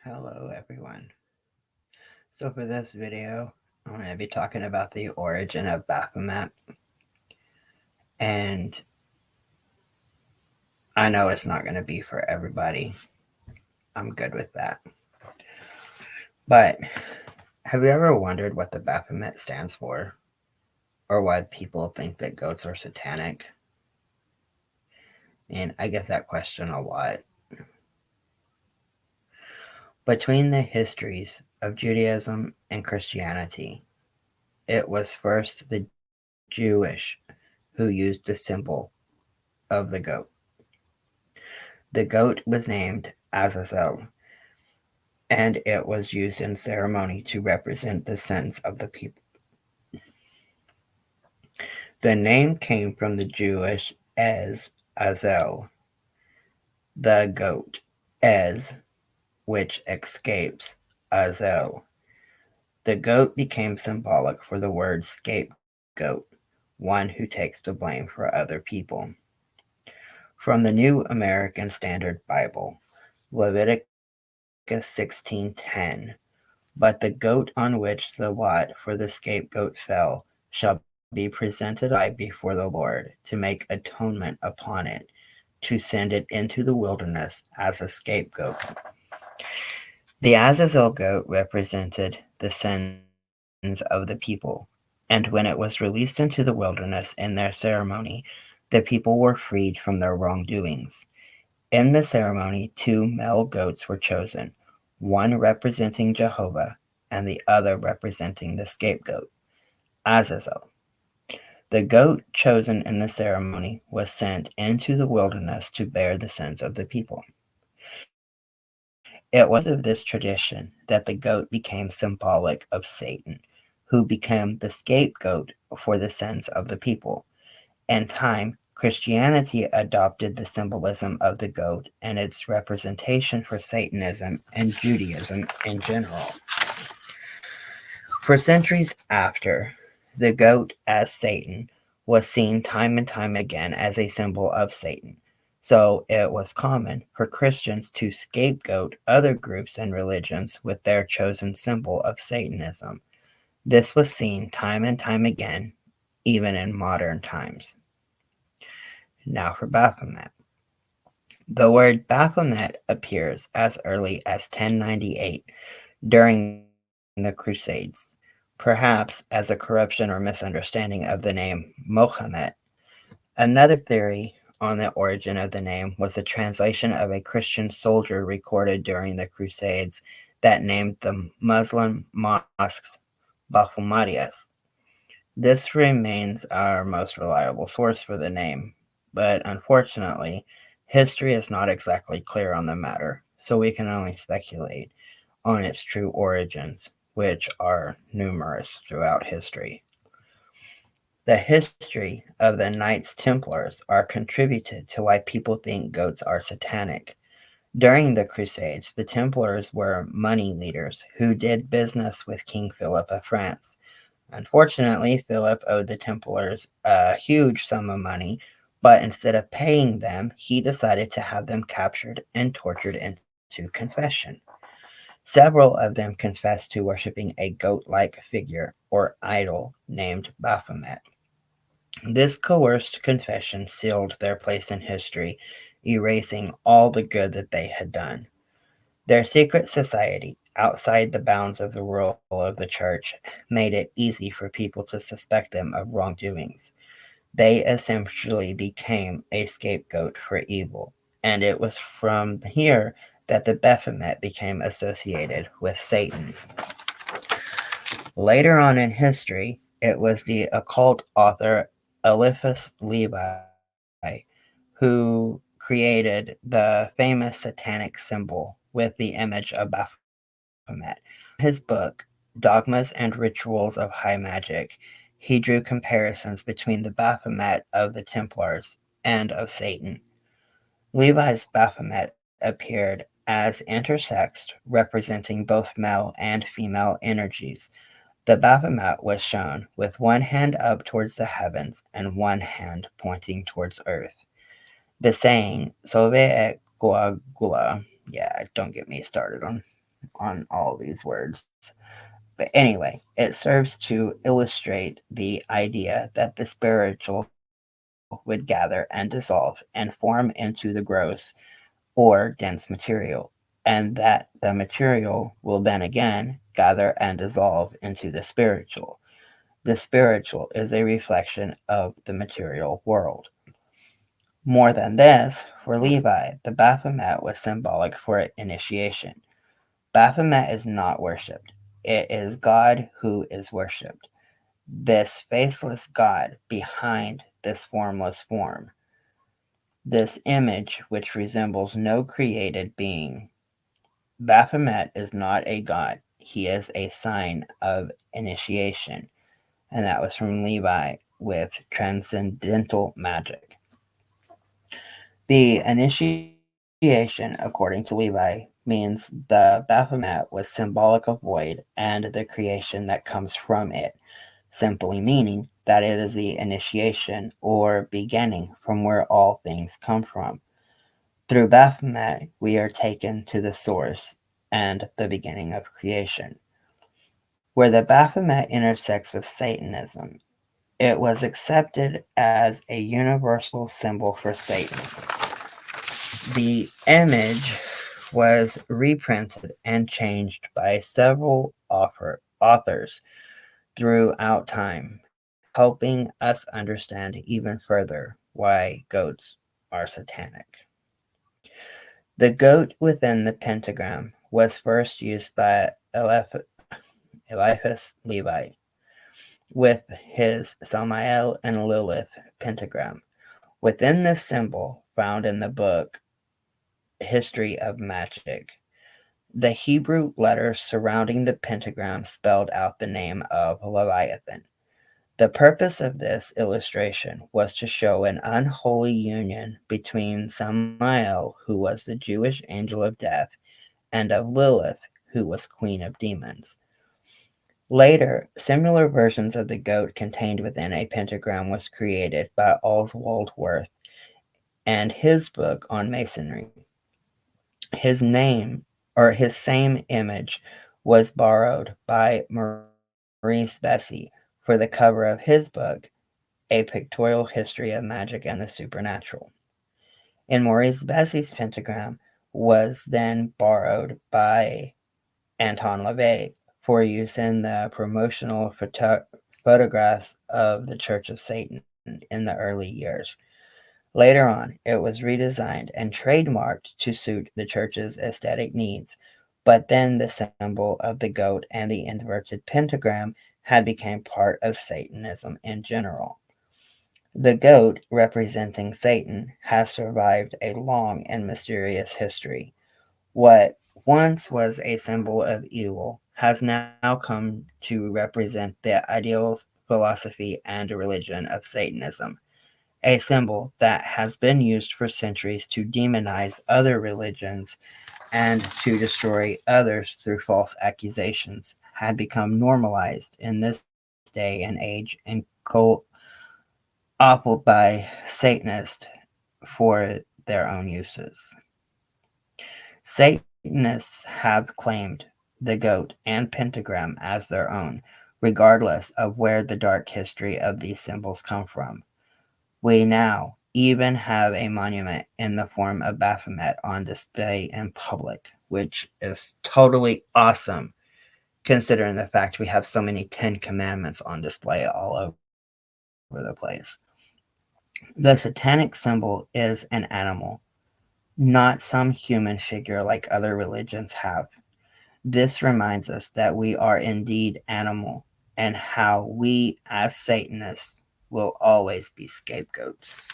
Hello everyone. So for this video, I'm going to be talking about the origin of Baphomet. And I know it's not going to be for everybody. I'm good with that. But have you ever wondered what the Baphomet stands for? Or why people think that goats are satanic? And I get that question a lot. Between the histories of Judaism and Christianity, it was first the Jewish who used the symbol of the goat. The goat was named Azazel, and it was used in ceremony to represent the sins of the people. The name came from the Jewish Ez, Azel, the goat, Ez, which escapes, Azel. The goat became symbolic for the word scapegoat, one who takes the blame for other people. From the New American Standard Bible, Leviticus 16:10. But the goat on which the lot for the scapegoat fell shall be presented alive before the Lord to make atonement upon it, to send it into the wilderness as a scapegoat. The Azazel goat represented the sins of the people, and when it was released into the wilderness in their ceremony, the people were freed from their wrongdoings. In the ceremony, two male goats were chosen, one representing Jehovah and the other representing the scapegoat, Azazel. The goat chosen in the ceremony was sent into the wilderness to bear the sins of the people. It was because of this tradition that the goat became symbolic of Satan, who became the scapegoat for the sins of the people. In time, Christianity adopted the symbolism of the goat and its representation for Satanism and Judaism in general. For centuries after, the goat as Satan was seen time and time again as a symbol of Satan. So it was common for Christians to scapegoat other groups and religions with their chosen symbol of Satanism. This was seen time and time again, even in modern times. Now for Baphomet. The word Baphomet appears as early as 1098 during the Crusades, perhaps as a corruption or misunderstanding of the name Mohammed. Another theory on the origin of the name was a translation of a Christian soldier recorded during the Crusades that named the Muslim mosques Baphometas. This remains our most reliable source for the name, but unfortunately, history is not exactly clear on the matter, so we can only speculate on its true origins, which are numerous throughout history. The history of the Knights Templars are contributed to why people think goats are satanic. During the Crusades, the Templars were money leaders who did business with King Philip of France. Unfortunately, Philip owed the Templars a huge sum of money, but instead of paying them, he decided to have them captured and tortured into confession. Several of them confessed to worshipping a goat like figure or idol named Baphomet. This coerced confession sealed their place in history, erasing all the good that they had done. Their secret society, outside the bounds of the rule of the church, made it easy for people to suspect them of wrongdoings. They essentially became a scapegoat for evil, and it was from here that the Baphomet became associated with Satan. Later on in history, it was the occult author Eliphas Levi who created the famous satanic symbol with the image of Baphomet. In his book, Dogmas and Rituals of High Magic, he drew comparisons between the Baphomet of the Templars and of Satan. Levi's Baphomet appeared as intersexed, representing both male and female energies. The Baphomet was shown with one hand up towards the heavens and one hand pointing towards earth. The saying, Sove et coagula, yeah, don't get me started on on all these words. But anyway, it serves to illustrate the idea that the spiritual would gather and dissolve and form into the gross or dense material, and that the material will then again gather and dissolve into the spiritual. The spiritual is a reflection of the material world. More than this, for Levi, the Baphomet was symbolic for initiation. Baphomet is not worshipped, it is God who is worshipped. This faceless God behind this formless form, this image which resembles no created being. Baphomet is not a god, he is a sign of initiation. And that was from Levi with Transcendental Magic. The initiation, according to Levi, means the Baphomet was symbolic of void and the creation that comes from it, simply meaning that it is the initiation or beginning from where all things come from. Through Baphomet, we are taken to the source and the beginning of creation. Where the Baphomet intersects with Satanism, it was accepted as a universal symbol for Satan. The image was reprinted and changed by several authors throughout time, helping us understand even further why goats are satanic. The goat within the pentagram was first used by Eliphas Levi with his Samael and Lilith pentagram. Within this symbol, found in the book History of Magic, the Hebrew letters surrounding the pentagram spelled out the name of Leviathan. The purpose of this illustration was to show an unholy union between Samael, who was the Jewish angel of death, and of Lilith, who was queen of demons. Later, similar versions of the goat contained within a pentagram was created by Oswald Wirth and his book on masonry. His name, or his same image, was borrowed by Maurice Bessy for the cover of his book, A Pictorial History of Magic and the Supernatural. And Maurice Bessy's pentagram was then borrowed by Anton LaVey for use in the promotional photographs of the Church of Satan in the early years. Later on, it was redesigned and trademarked to suit the church's aesthetic needs, but then the symbol of the goat and the inverted pentagram had become part of Satanism in general. The goat, representing Satan, has survived a long and mysterious history. What once was a symbol of evil has now come to represent the ideals, philosophy, and religion of Satanism, a symbol that has been used for centuries to demonize other religions and to destroy others through false accusations, had become normalized in this day and age and co-opted by Satanists for their own uses. Satanists have claimed the goat and pentagram as their own, regardless of where the dark history of these symbols come from. We now even have a monument in the form of Baphomet on display in public, which is totally awesome considering the fact we have so many Ten Commandments on display all over the place. The satanic symbol is an animal, not some human figure like other religions have. This reminds us that we are indeed animal and how we, as Satanists, will always be scapegoats.